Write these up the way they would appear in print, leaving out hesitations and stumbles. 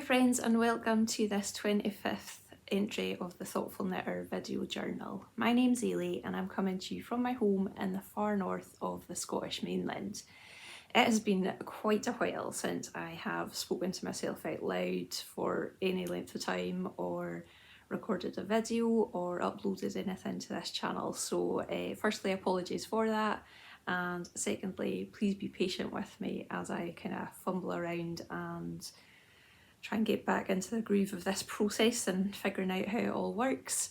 Hi friends, and welcome to this 25th entry of the Thoughtful Knitter video journal. My name's Ailey and I'm coming to you from my home in the far north of the Scottish mainland. It has been quite a while since I have spoken to myself out loud for any length of time or recorded a video or uploaded anything to this channel, so firstly apologies for that, and secondly please be patient with me as I kind of fumble around and try and get back into the groove of this process and figuring out how it all works.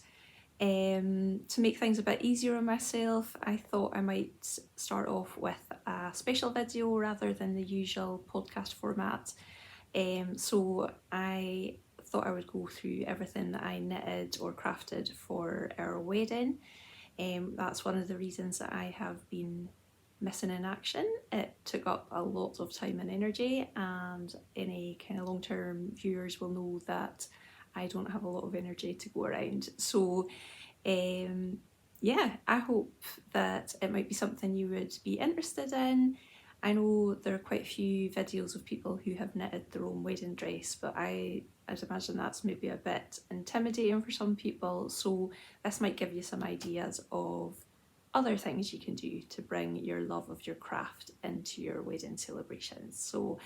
To make things a bit easier on myself, I thought I might start off with a special video rather than the usual podcast format. So I thought I would go through everything that I knitted or crafted for our wedding. That's one of the reasons that I have been missing in action. It took up a lot of time and energy, and any kind of long-term viewers will know that I don't have a lot of energy to go around. So yeah, I hope that it might be something you would be interested in. I know there are quite a few videos of people who have knitted their own wedding dress, but I'd imagine that's maybe a bit intimidating for some people, so this might give you some ideas of other things you can do to bring your love of your craft into your wedding celebrations. So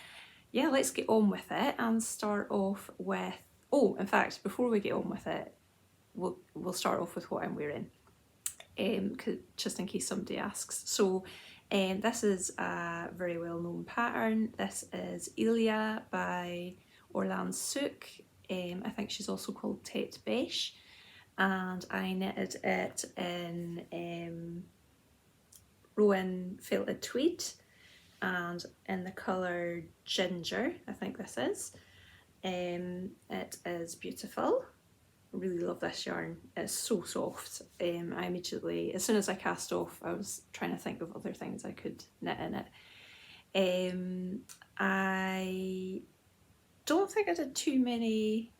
yeah, let's get on with it and start off with, in fact, before we get on with it, we'll start off with what I'm wearing, just in case somebody asks. So this is a very well known pattern. This is Elia by Orlan Sook. I think she's also called Tete Beche, and I knitted it in Rowan felted tweed and in the colour ginger, I think this is. It is beautiful. I really love this yarn. It's so soft. I immediately, as soon as I cast off, I was trying to think of other things I could knit in it. I don't think I did too many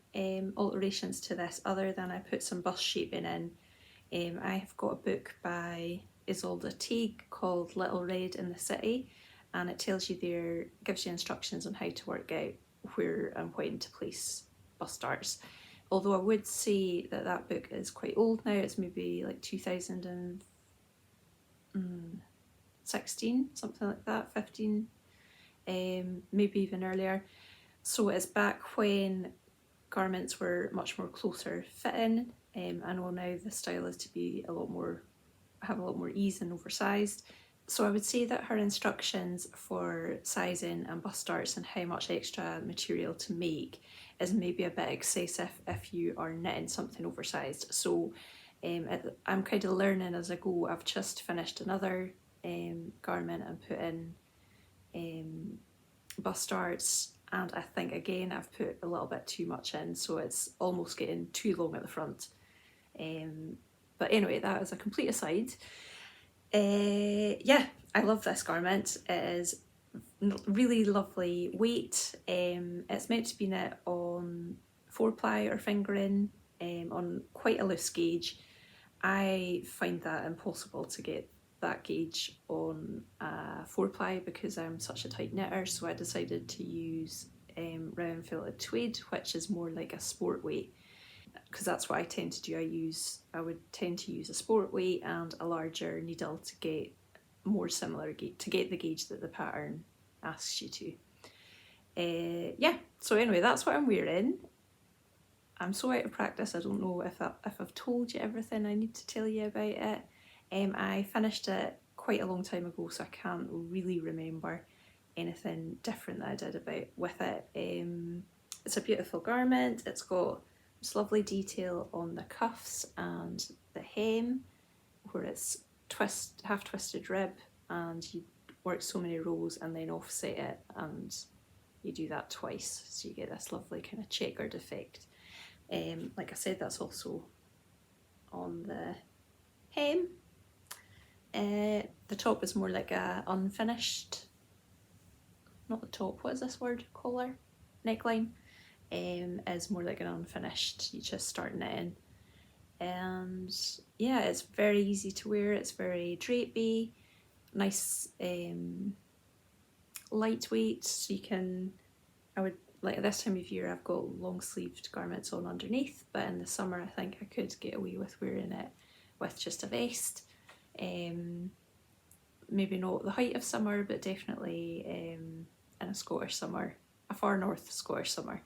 alterations to this other than I put some bust shaping in. I have got a book by Isolde Teague called Little Red in the City, and it tells you there, gives you instructions on how to work out where and when to place bust darts. Although I would say that that book is quite old now. It's maybe like 2016, something like that, 15, maybe even earlier. So it's back when garments were much more closer fitting. I know now the style is to be have a lot more ease and oversized. So I would say that her instructions for sizing and bust darts and how much extra material to make is maybe a bit excessive if you are knitting something oversized. So I'm kind of learning as I go. I've just finished another garment and put in bust darts, and I think again I've put a little bit too much in, so it's almost getting too long at the front. But anyway, that is a complete aside. Yeah, I love this garment. It is really lovely weight. It's meant to be knit on 4-ply or fingering, on quite a loose gauge. I find that impossible to get that gauge on 4-ply because I'm such a tight knitter, so I decided to use Rowan felted tweed, which is more like a sport weight, because that's what I tend to do. I would tend to use a sport weight and a larger needle to get more similar to get the gauge that the pattern asks you to. Yeah, so anyway, that's what I'm wearing. I'm so out of practice, I don't know if I've told you everything I need to tell you about it. I finished it quite a long time ago, so I can't really remember anything different that I did with it. It's a beautiful garment. It's got this lovely detail on the cuffs and the hem, where it's half twisted rib, and you work so many rows and then offset it, and you do that twice, so you get this lovely kind of checkered effect. Like I said, that's also on the hem. The top is more like a unfinished, not the top, what is this word, collar, neckline, is more like an unfinished, you just start knitting. And yeah, it's very easy to wear, it's very drapey, nice lightweight, so you can, I would like this time of year I've got long sleeved garments on underneath, but in the summer I think I could get away with wearing it with just a vest. Maybe not the height of summer, but definitely in a Scottish summer, a far north Scottish summer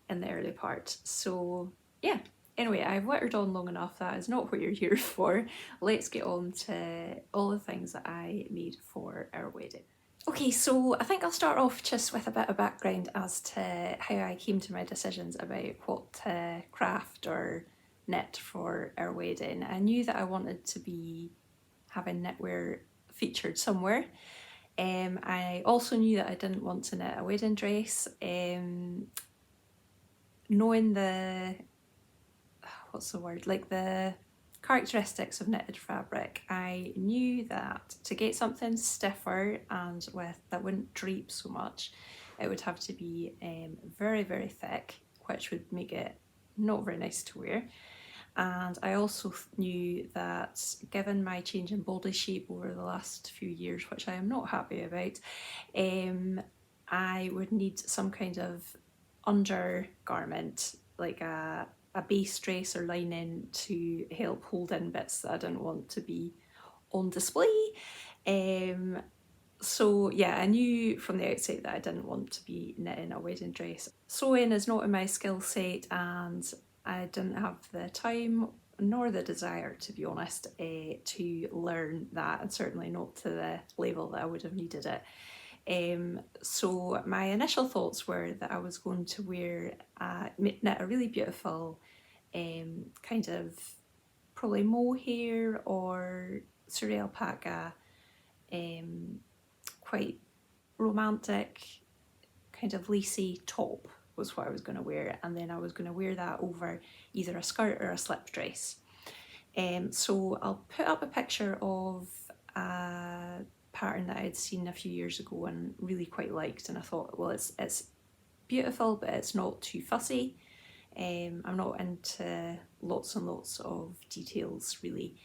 in the early part. So yeah, anyway, I've littered on long enough. That is not what you're here for. Let's get on to all the things that I made for our wedding. Okay, so I think I'll start off just with a bit of background as to how I came to my decisions about what to craft or knit for our wedding. I knew that I wanted to be having knitwear featured somewhere. I also knew that I didn't want to knit a wedding dress. Knowing the, what's the word, like the characteristics of knitted fabric, I knew that to get something stiffer and that wouldn't drape so much, it would have to be very, very thick, which would make it not very nice to wear. And I also knew that given my change in body shape over the last few years, which I am not happy about, I would need some kind of undergarment, like a base dress or lining to help hold in bits that I didn't want to be on display. So yeah, I knew from the outset that I didn't want to be knitting a wedding dress. Sewing is not in my skill set, and I didn't have the time nor the desire, to be honest, to learn that, and certainly not to the level that I would have needed it. So my initial thoughts were that I was going to knit a really beautiful kind of probably mohair or Surrey alpaca, quite romantic kind of lacy top was what I was going to wear, and then I was going to wear that over either a skirt or a slip dress. So I'll put up a picture of a pattern that I had seen a few years ago and really quite liked, and I thought, well, it's beautiful, but it's not too fussy. I'm not into lots and lots of details really.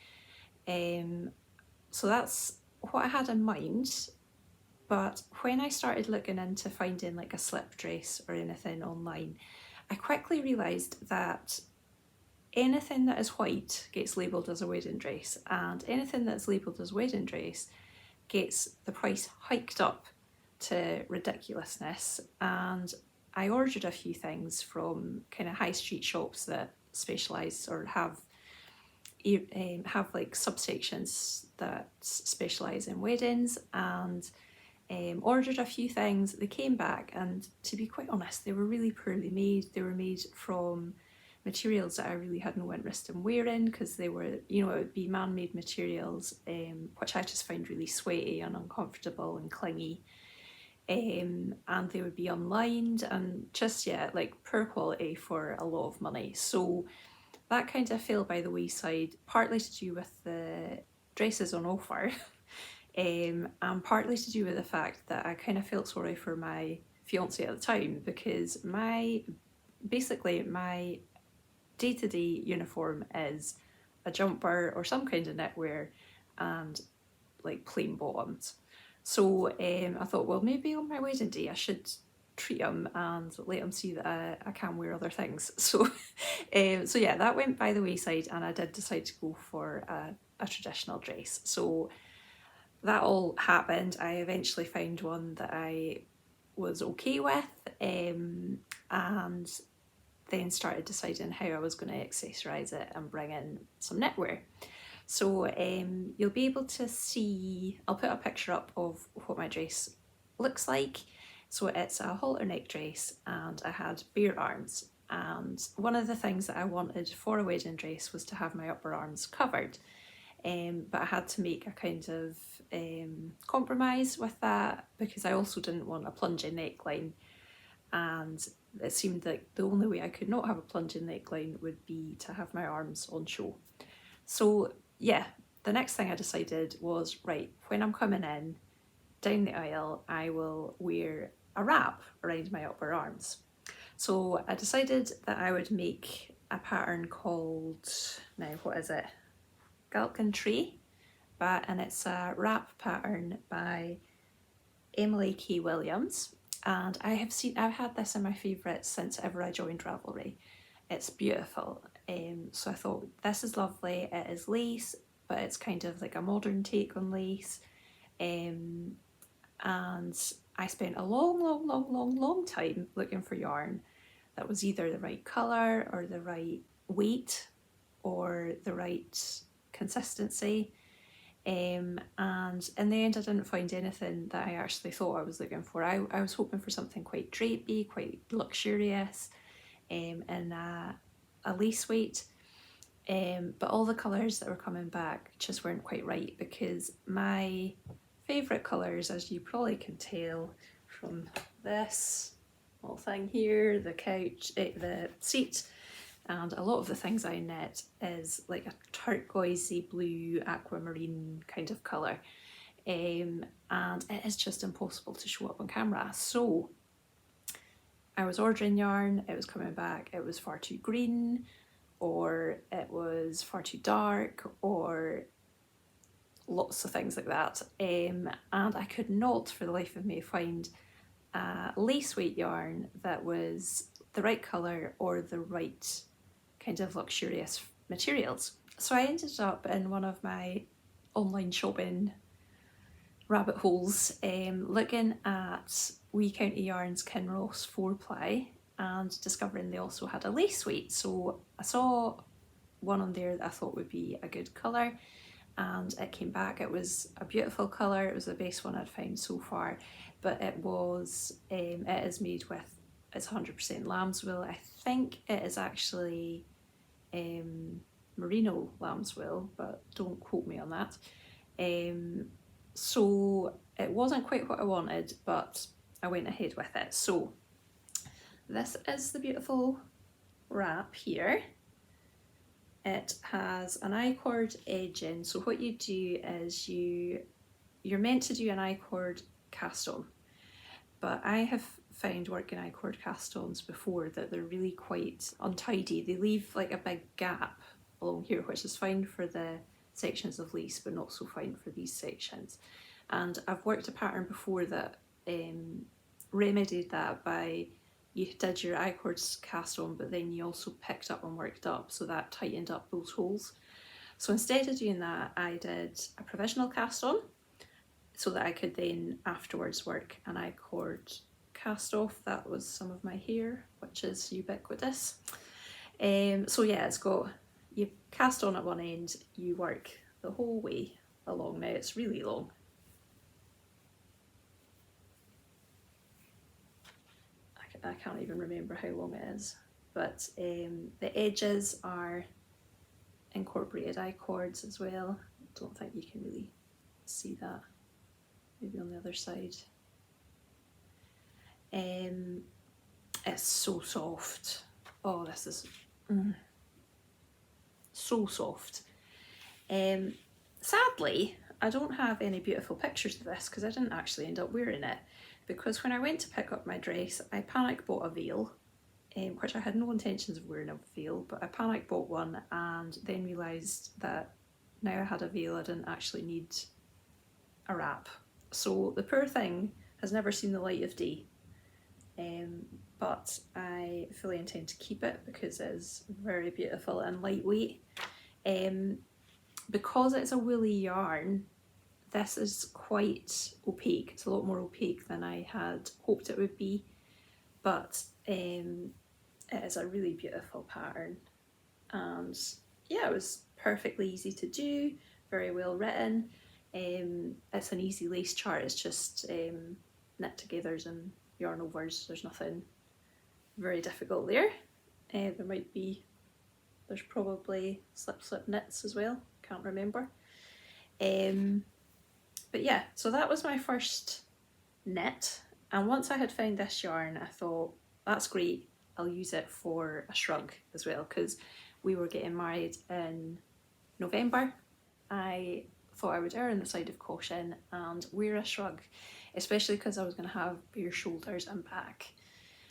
So that's what I had in mind. But when I started looking into finding like a slip dress or anything online, I quickly realised that anything that is white gets labelled as a wedding dress, and anything that's labelled as wedding dress gets the price hiked up to ridiculousness. And I ordered a few things from kind of high street shops that specialise or have like subsections that specialise in weddings, and ordered a few things. They came back, and to be quite honest, they were really poorly made. They were made from materials that I really had no interest in wearing, because they were, it would be man-made materials, which I just find really sweaty and uncomfortable and clingy. And they would be unlined and just, like poor quality for a lot of money. So that kind of fell by the wayside, partly to do with the dresses on offer. And partly to do with the fact that I kind of felt sorry for my fiance at the time, because my day-to-day uniform is a jumper or some kind of knitwear and like plain bottoms. So I thought, well, maybe on my wedding day I should treat him and let him see that I can wear other things. So yeah, that went by the wayside, and I did decide to go for a traditional dress. So that all happened. I eventually found one that I was okay with, and then started deciding how I was going to accessorise it and bring in some knitwear. So you'll be able to see, I'll put a picture up of what my dress looks like. So it's a halter neck dress, and I had bare arms. And one of the things that I wanted for a wedding dress was to have my upper arms covered. But I had to make a kind of compromise with that, because I also didn't want a plunging neckline, and it seemed like the only way I could not have a plunging neckline would be to have my arms on show. So yeah, the next thing I decided was, right, when I'm coming in down the aisle, I will wear a wrap around my upper arms. So I decided that I would make a pattern called, now what is it? Galcantray, and it's a wrap pattern by Emily K. Williams. And I've had this in my favourites since ever I joined Ravelry. It's beautiful. So I thought, this is lovely. It is lace, but it's kind of like a modern take on lace. And I spent a long time looking for yarn that was either the right colour or the right weight or the right consistency. And in the end I didn't find anything that I actually thought I was looking for. I was hoping for something quite drapey, quite luxurious, and a lace weight. But all the colours that were coming back just weren't quite right, because my favourite colours, as you probably can tell from this little thing here, the couch, the seat, and a lot of the things I knit is like a turquoisey blue aquamarine kind of colour, and it is just impossible to show up on camera. So I was ordering yarn, it was coming back, it was far too green, or it was far too dark, or lots of things like that, and I could not for the life of me find a lace weight yarn that was the right colour or the right kind of luxurious materials. So I ended up in one of my online shopping rabbit holes, looking at Wee County Yarns Kinross 4-ply and discovering they also had a lace weight. So I saw one on there that I thought would be a good colour, and it came back. It was a beautiful colour. It was the best one I'd found so far, but it is made with, it's 100% lambswool. I think it is actually Merino lambswool, but don't quote me on that. So it wasn't quite what I wanted, but I went ahead with it. So this is the beautiful wrap here. It has an I-cord edging. So what you do is you're meant to do an I-cord cast on, but I have found working I-cord cast-ons before that they're really quite untidy. They leave like a big gap along here, which is fine for the sections of lace, but not so fine for these sections. And I've worked a pattern before that remedied that by, you did your I-cords cast on, but then you also picked up and worked up, so that tightened up those holes. So instead of doing that, I did a provisional cast on, so that I could then afterwards work an I-cord cast off. That was some of my hair, which is ubiquitous. So yeah, it's got, you cast on at one end, you work the whole way along. Now it's really long. I can't even remember how long it is, but the edges are incorporated I-cords as well. I don't think you can really see that, maybe on the other side. It's so soft. Oh, this is so soft. Sadly, I don't have any beautiful pictures of this because I didn't actually end up wearing it, because when I went to pick up my dress, I panic bought a veil, which I had no intentions of wearing a veil, but I panic bought one and then realised that now I had a veil, I didn't actually need a wrap. So the poor thing has never seen the light of day, but I fully intend to keep it because it is very beautiful and lightweight. Because it's a woolly yarn, this is quite opaque. It's a lot more opaque than I had hoped it would be, but it is a really beautiful pattern, and yeah, it was perfectly easy to do, very well written. It's an easy lace chart. It's just knit togethers and yarn overs. There's nothing very difficult there. There's probably slip knits as well, can't remember. But yeah, so that was my first knit, and once I had found this yarn, I thought, that's great, I'll use it for a shrug as well, because we were getting married in November. I thought I would err on the side of caution and wear a shrug, especially because I was going to have bare shoulders and back.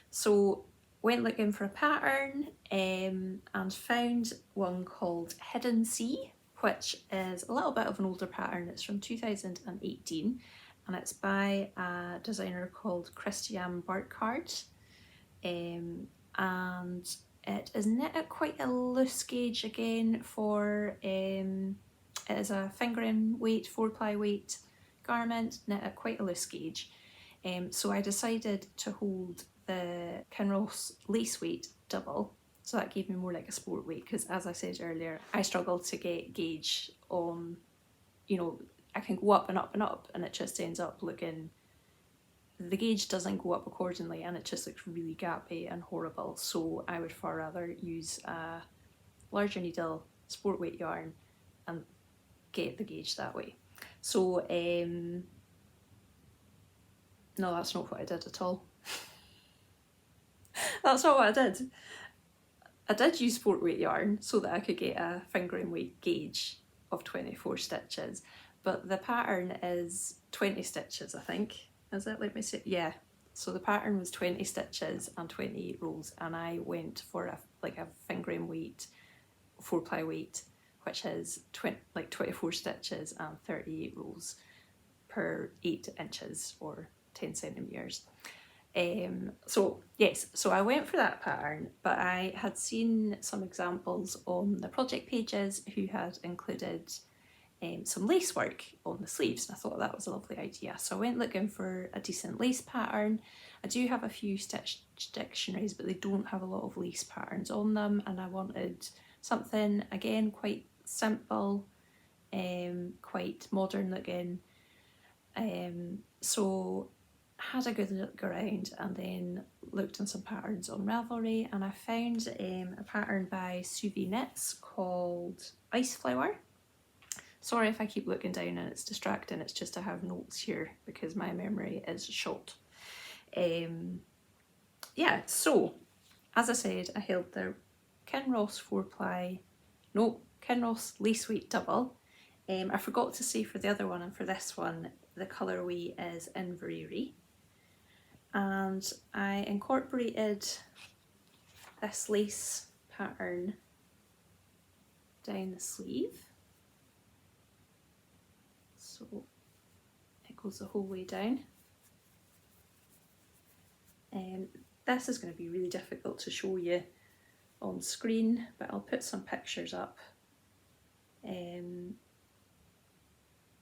So went looking for a pattern and found one called Hiddensee, which is a little bit of an older pattern. It's from 2018, and it's by a designer called Christian Burkhardt, and it is knit at quite a loose gauge again for, it is a fingering weight, 4-ply weight garment, knit at quite a loose gauge. So I decided to hold the Kinross lace weight double, so that gave me more like a sport weight, because as I said earlier, I struggled to get gauge on, you know, I can go up and up and up and it just ends up looking, the gauge doesn't go up accordingly and it just looks really gappy and horrible. So I would far rather use a larger needle sport weight yarn and get the gauge that way. So no, that's not what I did at all. That's not what I did. I did use sport weight yarn so that I could get a fingering weight gauge of 24 stitches, but the pattern is 20 stitches, I think. Is it? Let me see. Yeah. So the pattern was 20 stitches and 28 rows, and I went for a fingering weight, 4-ply weight, which is 24 stitches and 38 rows per 8 inches or 10 centimetres. So yes, so I went for that pattern, but I had seen some examples on the project pages who had included some lace work on the sleeves, and I thought that was a lovely idea. So I went looking for a decent lace pattern. I do have a few stitch dictionaries, but they don't have a lot of lace patterns on them, and I wanted something, again, quite simple, quite modern looking. So I had a good look around and then looked on some patterns on Ravelry, and I found a pattern by Suvi Knits called Ice Flower. Sorry if I keep looking down and it's distracting, it's just I have notes here because my memory is short. Yeah, so as I said, I held the Kinross 4-ply, no, Kinross lace weight double. I forgot to say for the other one and for this one, the colourway is Inveraray. And I incorporated this lace pattern down the sleeve. So it goes the whole way down. This is going to be really difficult to show you on screen, but I'll put some pictures up.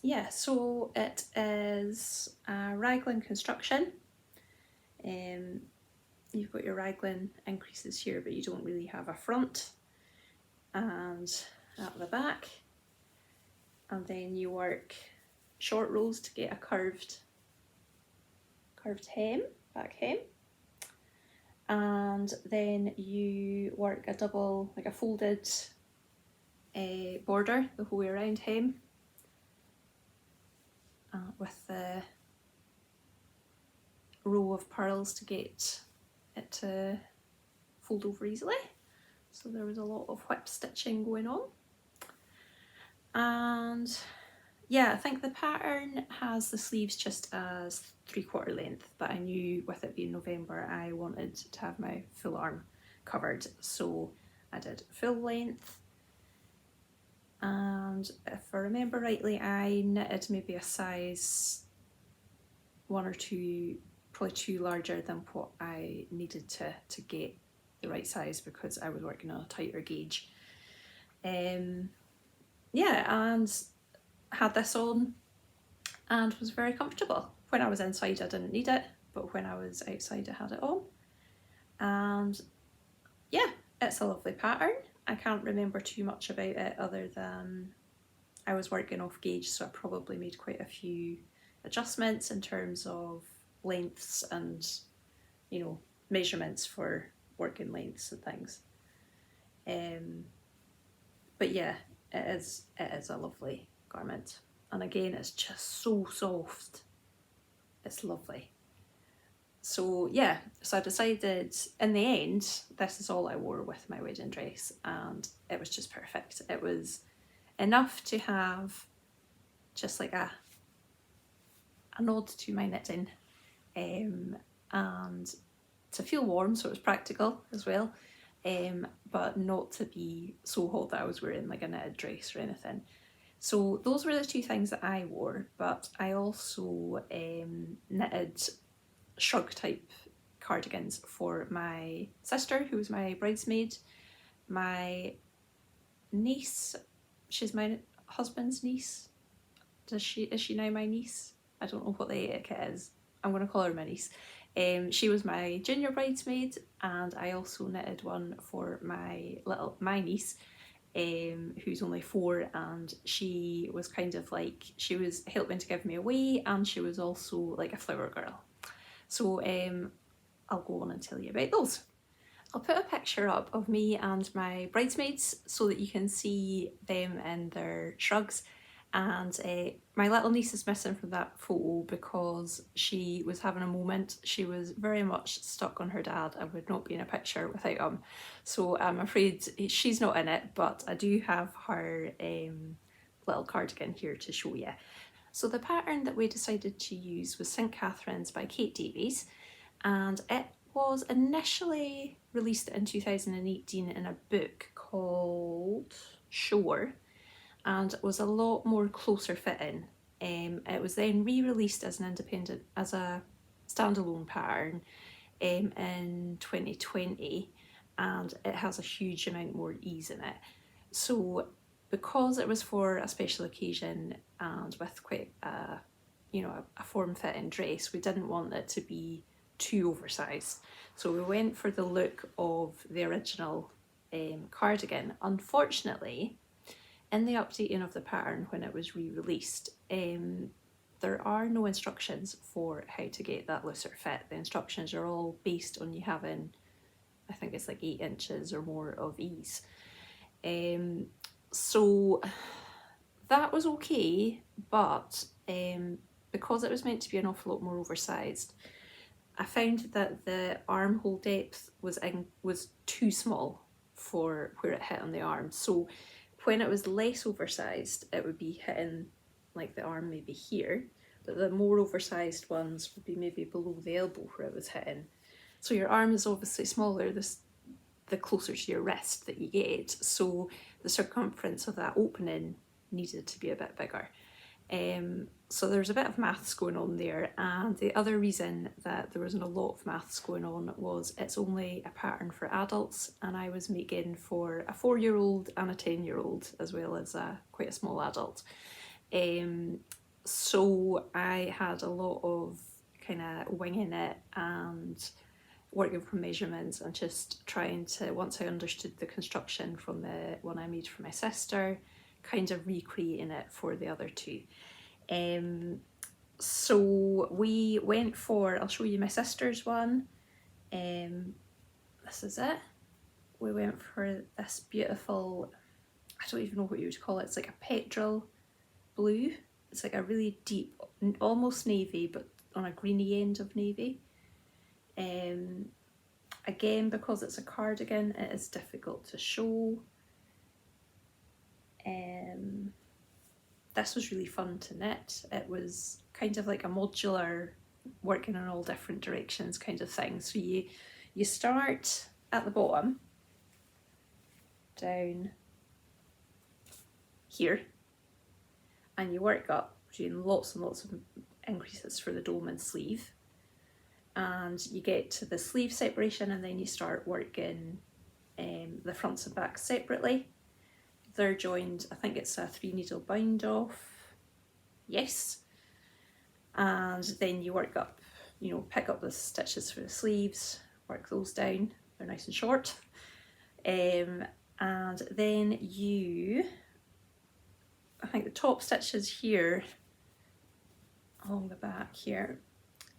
Yeah, so it is a raglan construction. You've got your raglan increases here, but you don't really have a front, and at the back, and then you work short rows to get a curved hem, back hem, and then you work a double, like a folded border the whole way around hem, with the row of purls to get it to fold over easily. So there was a lot of whip stitching going on. And yeah, I think the pattern has the sleeves just as 3/4 length, but I knew with it being November I wanted to have my full arm covered, so I did full length. And if I remember rightly, I knitted maybe a size 1 or 2, probably 2 larger than what I needed to get the right size, because I was working on a tighter gauge. Yeah, and had this on and was very comfortable. When I was inside I didn't need it, but when I was outside I had it on. And yeah, it's a lovely pattern. I can't remember too much about it other than I was working off gauge, so I probably made quite a few adjustments in terms of lengths and, you know, measurements for working lengths and things. But yeah, it is a lovely garment, and again it's just so soft, it's lovely. So yeah, so I decided in the end this is all I wore with my wedding dress, and it was just perfect. It was enough to have just like a nod to my knitting, and to feel warm, so it was practical as well, but not to be so hot that I was wearing like a knitted dress or anything. So those were the two things that I wore, but I also knitted shrug type cardigans for my sister, who was my bridesmaid, my niece, she's my husband's niece. Is she now my niece? I don't know what the etiquette is. I'm going to call her my niece. She was my junior bridesmaid, and I also knitted one for my niece, who's only 4, and she was kind of like, she was helping to give me away, and she was also like a flower girl. So I'll go on and tell you about those. I'll put a picture up of me and my bridesmaids so that you can see them in their shrugs. And my little niece is missing from that photo because she was having a moment. She was very much stuck on her dad and would not be in a picture without him. So I'm afraid she's not in it, but I do have her little cardigan here to show you. So the pattern that we decided to use was St Catherine's by Kate Davies, and it was initially released in 2018 in a book called Shore, and it was a lot more closer fitting. It was then re-released as an independent, as a standalone pattern in 2020, and it has a huge amount more ease in it. So because it was for a special occasion and with quite a form-fitting dress, we didn't want it to be too oversized. So we went for the look of the original cardigan. Unfortunately, in the updating of the pattern when it was re-released, there are no instructions for how to get that looser fit. The instructions are all based on you having, I think it's like 8 inches or more of ease. So that was okay, but because it was meant to be an awful lot more oversized, I found that the armhole depth was too small for where it hit on the arm. So when it was less oversized, it would be hitting like the arm maybe here, but the more oversized ones would be maybe below the elbow where it was hitting. So your arm is obviously smaller the closer to your wrist that you get, so the circumference of that opening needed to be a bit bigger. So there's a bit of maths going on there, and the other reason that there wasn't a lot of maths going on was it's only a pattern for adults, and I was making for a 4-year-old and a 10-year-old as well as quite a small adult. So I had a lot of kind of winging it and working from measurements and just trying to, once I understood the construction from the one I made for my sister, kind of recreating it for the other two. So we went for, I'll show you my sister's one. This is it. We went for this beautiful, I don't even know what you would call it, it's like a petrol blue. It's like a really deep, almost navy, but on a greeny end of navy. Again, because it's a cardigan, it is difficult to show. This was really fun to knit. It was kind of like a modular, working in all different directions kind of thing. So you start at the bottom, down here, and you work up, doing lots and lots of increases for the dome and sleeve. And you get to the sleeve separation, and then you start working the fronts and backs separately. They're joined, I think it's a 3-needle bind off, yes. And then you work up, pick up the stitches for the sleeves, work those down, they're nice and short. And then I think the top stitches here, along the back here,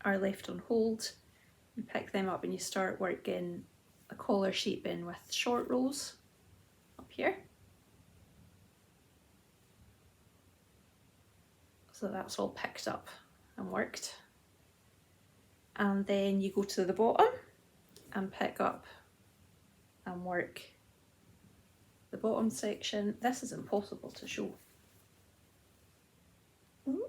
are left on hold. You pick them up and you start working a collar shaping with short rows up here. So that's all picked up and worked. And then you go to the bottom and pick up and work the bottom section. This is impossible to show. Ooh,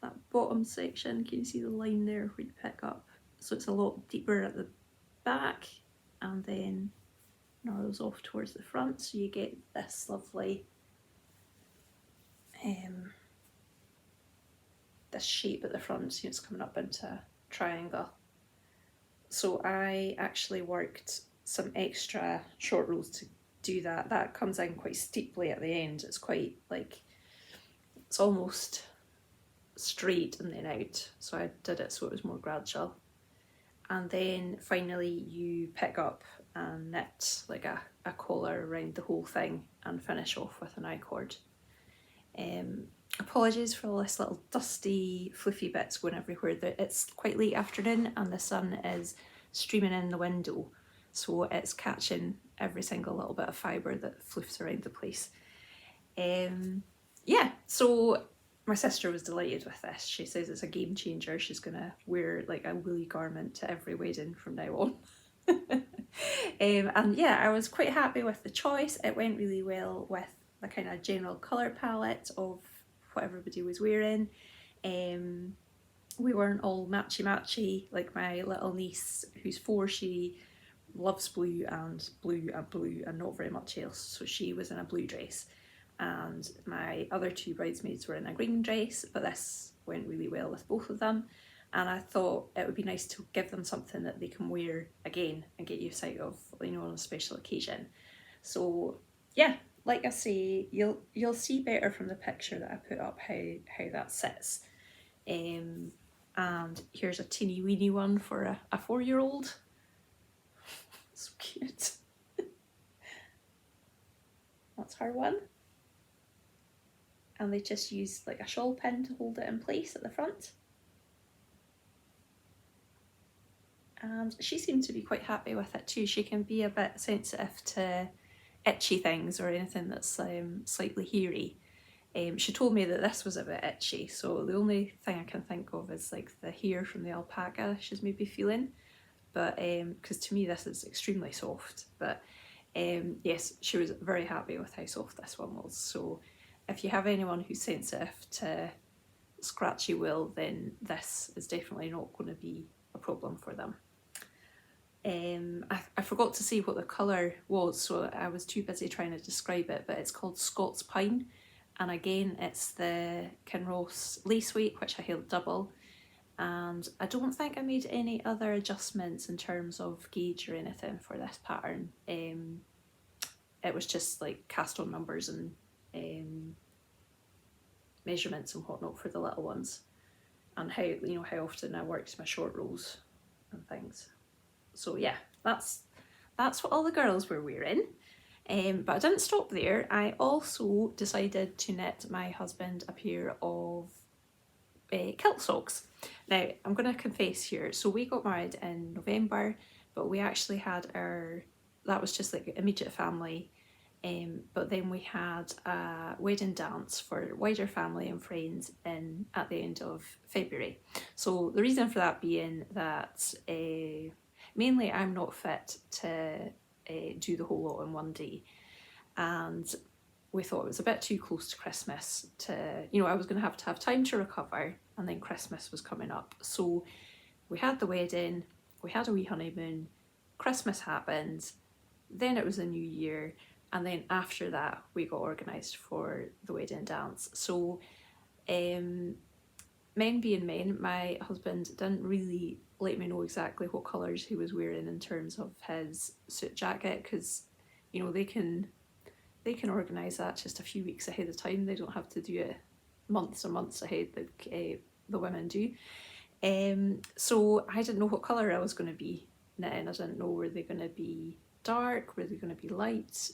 that bottom section, can you see the line there where you pick up? So it's a lot deeper at the back and then narrows off towards the front, so you get this lovely this shape at the front, it's coming up into a triangle. So I actually worked some extra short rows to do that. That comes in quite steeply at the end. It's quite like, it's almost straight and then out. So I did it so it was more gradual. And then finally you pick up and knit like a collar around the whole thing and finish off with an I-cord. Apologies for all this little dusty fluffy bits going everywhere. It's quite late afternoon and the sun is streaming in the window, so it's catching every single little bit of fibre that floofs around the place. Yeah, so my sister was delighted with this. She says it's a game changer. She's gonna wear like a woolly garment to every wedding from now on. And yeah, I was quite happy with the choice. It went really well with the kind of general colour palette of what everybody was wearing. We weren't all matchy like my little niece who's 4. She loves blue and blue and blue and not very much else, so she was in a blue dress, and my other 2 bridesmaids were in a green dress, but this went really well with both of them, and I thought it would be nice to give them something that they can wear again and get use out of, on a special occasion. So yeah, like I say, you'll see better from the picture that I put up how that sits. And here's a teeny weeny one for a 4-year-old. So cute. That's her one. And they just used like a shawl pin to hold it in place at the front. And she seemed to be quite happy with it too. She can be a bit sensitive to itchy things or anything that's slightly hairy. She told me that this was a bit itchy, so the only thing I can think of is like the hair from the alpaca she's maybe feeling, but because to me this is extremely soft. But yes, she was very happy with how soft this one was. So if you have anyone who's sensitive to scratchy wool, then this is definitely not going to be a problem for them. I forgot to say what the colour was, so I was too busy trying to describe it, but it's called Scots Pine, and again it's the Kinross lace weight, which I held double, and I don't think I made any other adjustments in terms of gauge or anything for this pattern. It was just like cast on numbers and measurements and whatnot for the little ones, and how how often I worked my short rows and things. So yeah, that's what all the girls were wearing. But I didn't stop there. I also decided to knit my husband a pair of kilt socks. Now, I'm going to confess here, so we got married in November, but we actually had that was just like immediate family, but then we had a wedding dance for wider family and friends at the end of February. So the reason for that being that mainly I'm not fit to do the whole lot in one day, and we thought it was a bit too close to Christmas to, I was going to have time to recover, and then Christmas was coming up. So we had the wedding, we had a wee honeymoon, Christmas happened, then it was the new year, and then after that we got organised for the wedding dance. So men being men, my husband didn't really let me know exactly what colours he was wearing in terms of his suit jacket, because they can organise that just a few weeks ahead of time. They don't have to do it months and months ahead like the women do. So I didn't know what colour I was going to be knitting. I didn't know, were they going to be dark, were they going to be light?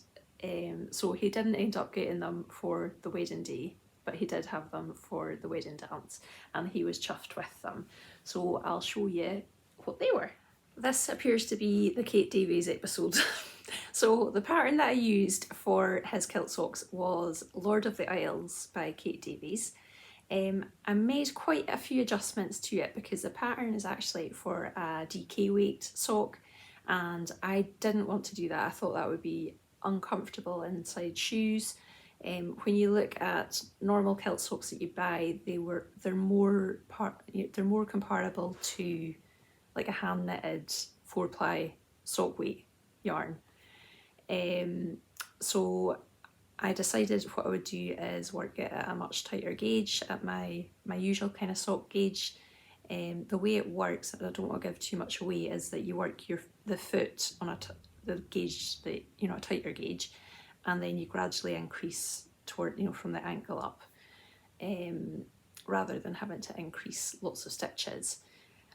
So he didn't end up getting them for the wedding day, but he did have them for the wedding dance, and he was chuffed with them. So I'll show you what they were. This appears to be the Kate Davies episode. So the pattern that I used for his kilt socks was Lord of the Isles by Kate Davies. I made quite a few adjustments to it because the pattern is actually for a DK weight sock, and I didn't want to do that. I thought that would be uncomfortable inside shoes. When you look at normal kilt socks that you buy, they're more comparable to like a hand knitted 4-ply sock weight yarn. So I decided what I would do is work it at a much tighter gauge, at my usual kind of sock gauge. The way it works, and I don't want to give too much away, is that you work the foot on the gauge, that a tighter gauge, and then you gradually increase toward, from the ankle up, rather than having to increase lots of stitches.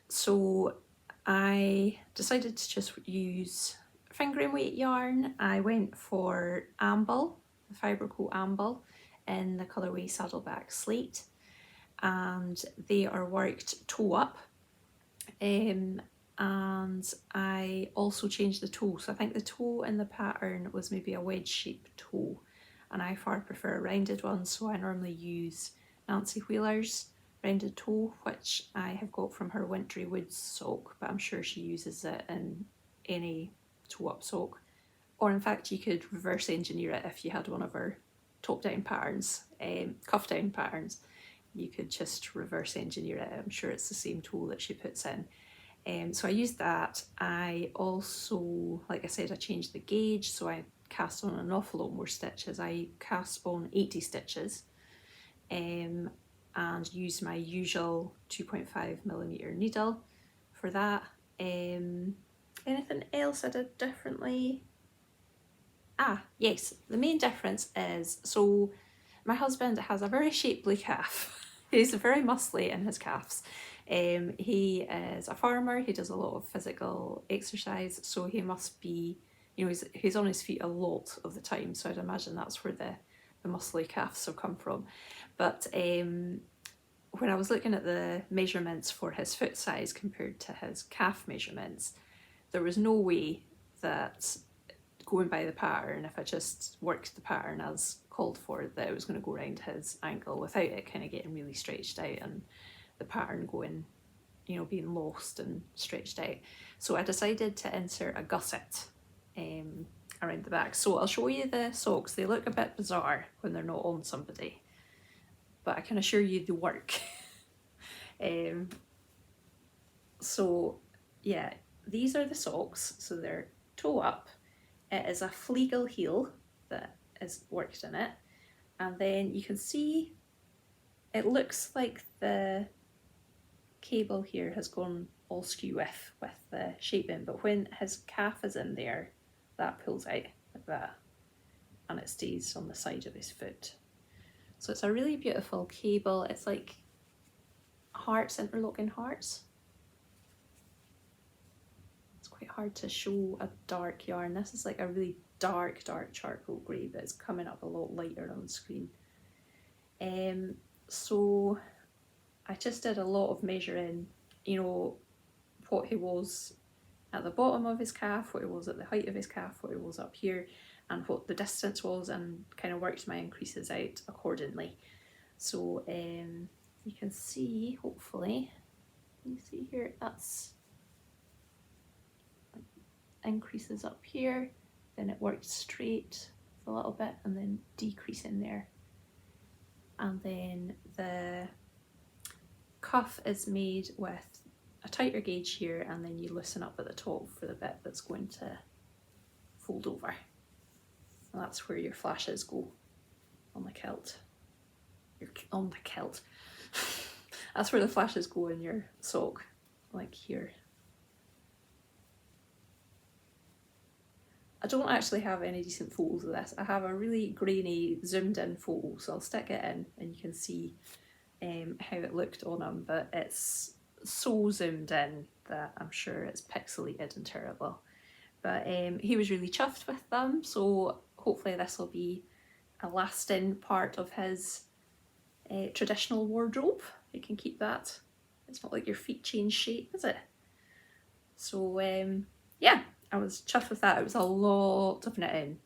So I decided to just use fingering weight yarn. I went for Amble, the Fibre Amble, in the colourway Saddleback Slate, and they are worked toe up. And I also changed the toe, so I think the toe in the pattern was maybe a wedge shaped toe, and I far prefer a rounded one, so I normally use Nancy Wheeler's rounded toe, which I have got from her Wintry Woods sock, but I'm sure she uses it in any toe up sock. Or in fact, you could reverse engineer it if you had one of her top down patterns, cuff down patterns. You could just reverse engineer it. I'm sure it's the same toe that she puts in. So I used that. I also, like I said, I changed the gauge, so I cast on an awful lot more stitches. I cast on 80 stitches, and used my usual 2.5mm needle for that. Anything else I did differently? Yes, the main difference is, so my husband has a very shapely calf. He's very muscly in his calves. He is a farmer, he does a lot of physical exercise, so he must be, he's on his feet a lot of the time, so I'd imagine that's where the muscly calves have come from. But when I was looking at the measurements for his foot size compared to his calf measurements, there was no way that, going by the pattern, if I just worked the pattern as called for, that it was going to go around his ankle without it kind of getting really stretched out and the pattern going, being lost and stretched out. So I decided to insert a gusset around the back. So I'll show you the socks. They look a bit bizarre when they're not on somebody, but I can assure you they work. So yeah, these are the socks. So they're toe up. It is a Fleagle heel that is worked in it, and then you can see it looks like the cable here has gone all skew with the shaping, but when his calf is in there, that pulls out like that and it stays on the side of his foot. So it's a really beautiful cable. It's like hearts, interlocking hearts. It's quite hard to show a dark yarn. This is like a really dark charcoal grey, but it's coming up a lot lighter on screen. So I just did a lot of measuring, what he was at the bottom of his calf, what he was at the height of his calf, what he was up here, and what the distance was, and kind of worked my increases out accordingly. So you can see, hopefully, you see here, that's increases up here, then it worked straight a little bit and then decrease in there. And then the cuff is made with a tighter gauge here, and then you loosen up at the top for the bit that's going to fold over. And that's where your flashes go on the kilt. On the kilt. That's where the flashes go in your sock, like here. I don't actually have any decent photos of this. I have a really grainy zoomed in photo, so I'll stick it in and you can see how it looked on him, but it's so zoomed in that I'm sure it's pixelated and terrible. But he was really chuffed with them, so hopefully this will be a lasting part of his traditional wardrobe. You can keep that. It's not like your feet change shape, is it? So yeah, I was chuffed with that. It was a lot of knitting.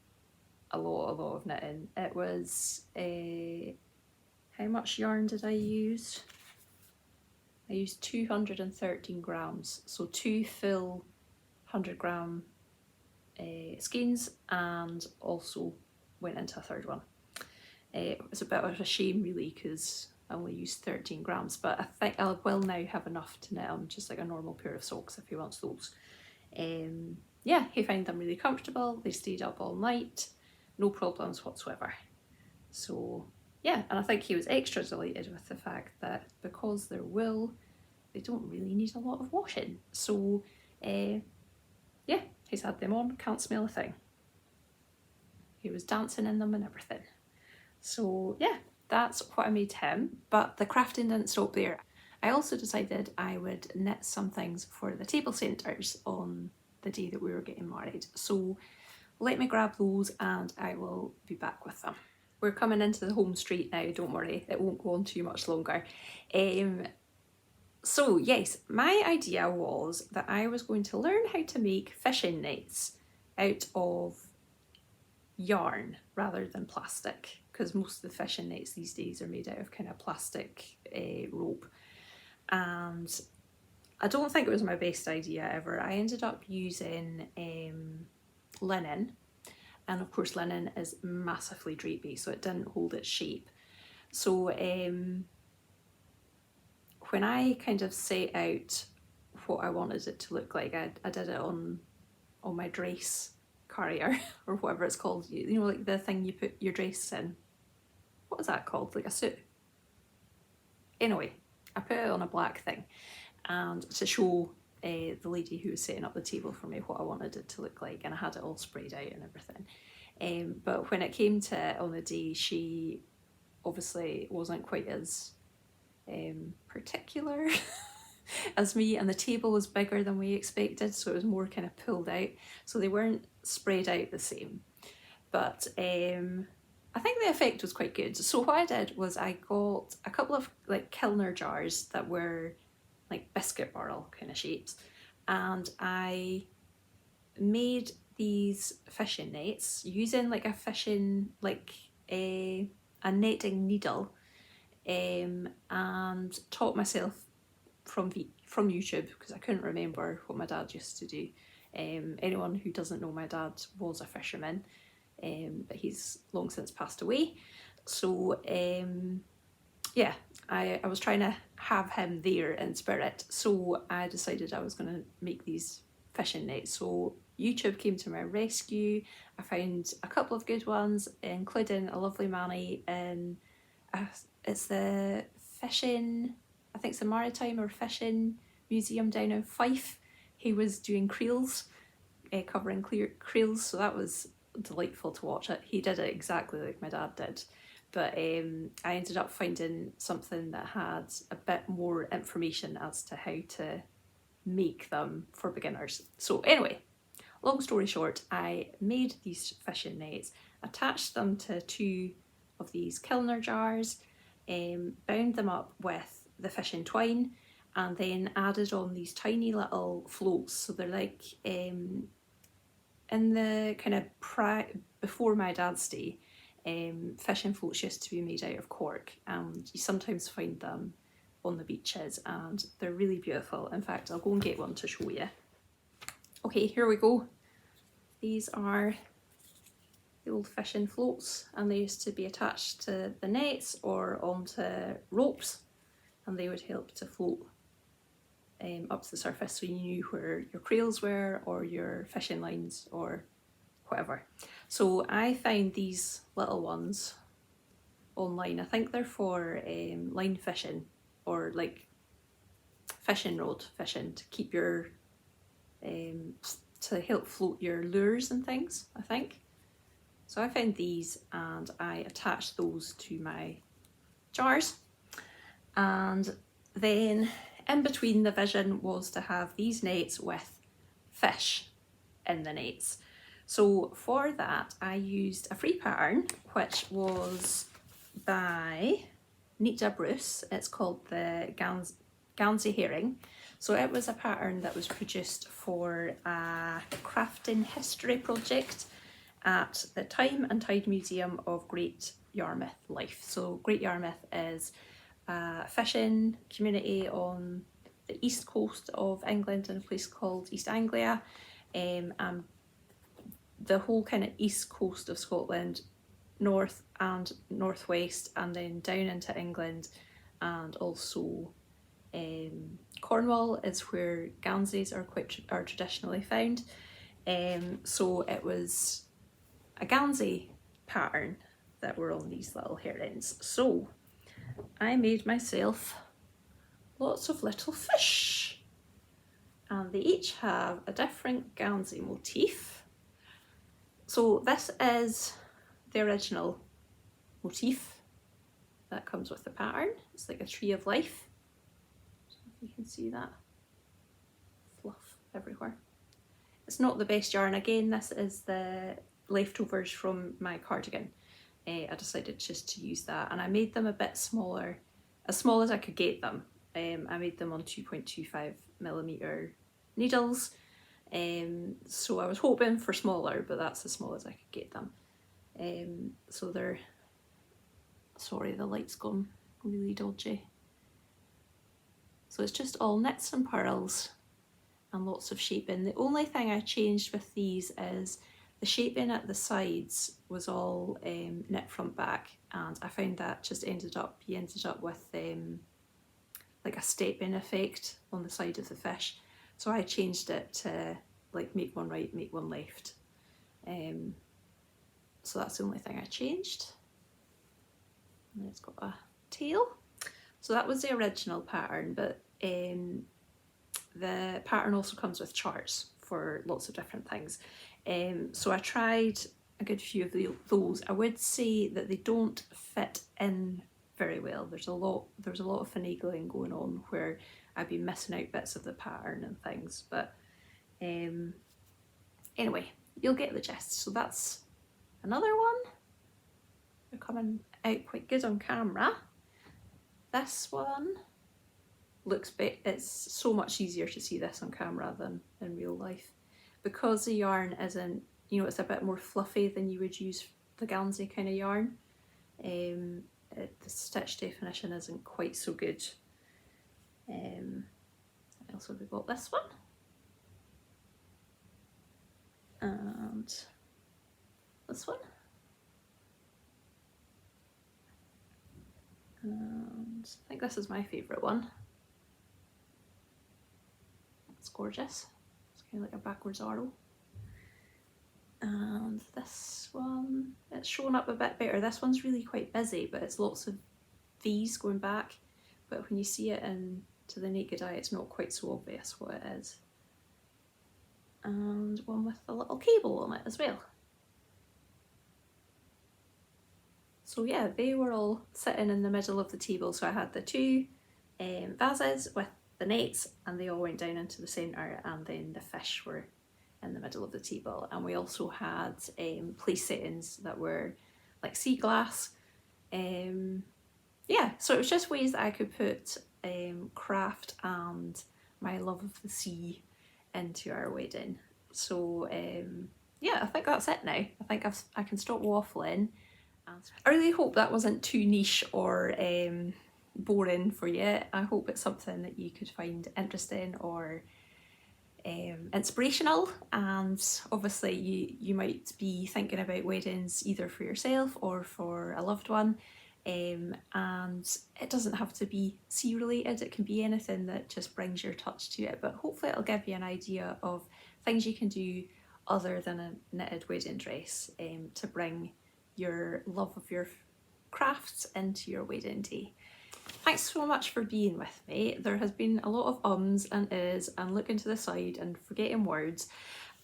A lot of knitting. It was, how much yarn did I use? I used 213 grams, so 2 full 100-gram skeins, and also went into a third one. It was a bit of a shame really, because I only used 13 grams, but I think I will now have enough to knit him just like a normal pair of socks if he wants those. Yeah, he found them really comfortable. They stayed up all night, no problems whatsoever. So yeah, and I think he was extra delighted with the fact that because they're wool, they don't really need a lot of washing. So yeah, he's had them on, can't smell a thing. He was dancing in them and everything. So yeah, that's what I made him, but the crafting didn't stop there. I also decided I would knit some things for the table centres on the day that we were getting married. So let me grab those and I will be back with them. We're coming into the home straight now, don't worry, it won't go on too much longer. So yes, my idea was that I was going to learn how to make fishing nets out of yarn rather than plastic, because most of the fishing nets these days are made out of kind of plastic rope. And I don't think it was my best idea ever. I ended up using linen, and of course linen is massively drapey, so it didn't hold its shape. So when I kind of set out what I wanted it to look like, I did it on my dress carrier or whatever it's called, you know, like the thing you put your dress in. What is that called? Like a suit? Anyway, I put it on a black thing, and to show the lady who was setting up the table for me what I wanted it to look like, and I had it all sprayed out and everything. But when it came to it on the day, she obviously wasn't quite as particular as me, and the table was bigger than we expected, so it was more kind of pulled out, so they weren't sprayed out the same. But I think the effect was quite good. So what I did was I got a couple of like Kilner jars that were like biscuit barrel kind of shapes, and I made these fishing nets using like a fishing, like a netting needle, and taught myself from YouTube, because I couldn't remember what my dad used to do. Anyone who doesn't know, my dad was a fisherman, but he's long since passed away. So yeah, I was trying to have him there in spirit, so I decided I was going to make these fishing nets. So YouTube came to my rescue. I found a couple of good ones, including a lovely manny in it's the fishing, I think it's the Maritime or Fishing Museum down in Fife. He was doing creels, covering creels, so that was delightful to watch it. He did it exactly like my dad did, but I ended up finding something that had a bit more information as to how to make them for beginners. So anyway, long story short, I made these fishing nets, attached them to 2 of these Kilner jars, bound them up with the fishing twine, and then added on these tiny little floats. So they're like in the kind of before my dad's day, fishing floats used to be made out of cork, and you sometimes find them on the beaches, and they're really beautiful. In fact, I'll go and get one to show you. Okay, here we go. These are the old fishing floats, and they used to be attached to the nets or onto ropes, and they would help to float up to the surface, so you knew where your creels were or your fishing lines or whatever. So I found these little ones online. I think they're for line fishing or like fishing rod fishing, to keep your to help float your lures and things, I think. So I found these and I attached those to my jars, and then in between, the vision was to have these nets with fish in the nets. So for that I used a free pattern which was by Nita Bruce. It's called the Gansey Herring. So it was a pattern that was produced for a crafting history project at the Time and Tide Museum of Great Yarmouth Life. So Great Yarmouth is a fishing community on the east coast of England in a place called East Anglia, and the whole kind of east coast of Scotland, north and northwest, and then down into England, and also Cornwall is where Ganseys are traditionally found. So it was a Gansey pattern that were on these little herrings. So I made myself lots of little fish, and they each have a different Gansey motif. So this is the original motif that comes with the pattern. It's like a tree of life. I don't know if you can see that. Fluff everywhere. It's not the best yarn. Again, this is the leftovers from my cardigan. I decided just to use that, and I made them a bit smaller, as small as I could get them. I made them on 2.25mm needles, so I was hoping for smaller, but that's as small as I could get them. So they're, sorry, the light's gone really dodgy. So it's just all knits and purls and lots of shaping. The only thing I changed with these is the shaping at the sides was all knit front back, and I found that just you ended up with like a stepping effect on the side of the fish. So I changed it to like make one right, make one left. So that's the only thing I changed. And it's got a tail. So that was the original pattern, but the pattern also comes with charts for lots of different things. So I tried a good few of those. I would say that they don't fit in very well. There's a lot of finagling going on where I'd be missing out bits of the pattern and things, but anyway, you'll get the gist. So that's another one. They're coming out quite good on camera. This one looks it's so much easier to see this on camera than in real life, because the yarn isn't, you know, it's a bit more fluffy than you would use the Gansey kind of yarn. The stitch definition isn't quite so good. Also we got this one, and this one, and I think this is my favourite one. It's gorgeous. It's kind of like a backwards arrow. And this one, it's shown up a bit better. This one's really quite busy, but it's lots of V's going back. But when you see it to the naked eye, it's not quite so obvious what it is. And one with a little cable on it as well. So yeah, they were all sitting in the middle of the table. So I had the two vases with the nets, and they all went down into the centre, and then the fish were in the middle of the table. And we also had place settings that were like sea glass. Yeah, so it was just ways that I could put craft and my love of the sea into our wedding. So yeah, I think that's it now. I think I can stop waffling. I really hope that wasn't too niche or boring for you. I hope it's something that you could find interesting or inspirational, and obviously you might be thinking about weddings either for yourself or for a loved one, and it doesn't have to be sea related. It can be anything that just brings your touch to it, but hopefully it'll give you an idea of things you can do other than a knitted wedding dress to bring your love of your crafts into your wedding day. Thanks so much for being with me. There has been a lot of ums and ihs and looking to the side and forgetting words,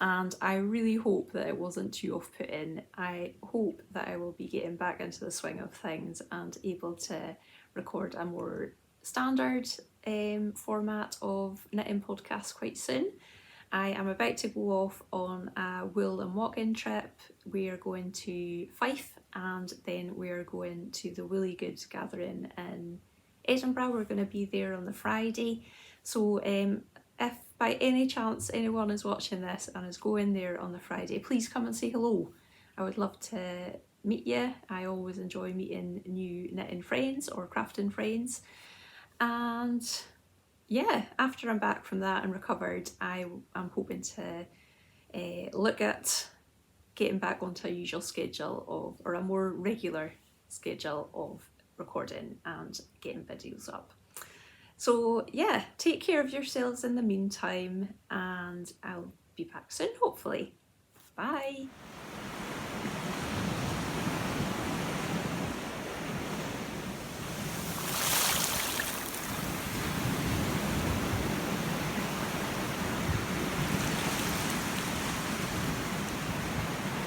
and I really hope that it wasn't too off-putting. I hope that I will be getting back into the swing of things and able to record a more standard format of knitting podcasts quite soon. I am about to go off on a wool and walk-in trip. We are going to Fife, and then we're going to the Woolly Goods gathering in Edinburgh. We're going to be there on the Friday. So if by any chance anyone is watching this and is going there on the Friday, please come and say hello. I would love to meet you. I always enjoy meeting new knitting friends or crafting friends. And yeah, after I'm back from that and recovered, I am hoping to look at getting back onto a usual schedule or a more regular schedule of recording and getting videos up. So yeah, take care of yourselves in the meantime, and I'll be back soon, hopefully. Bye.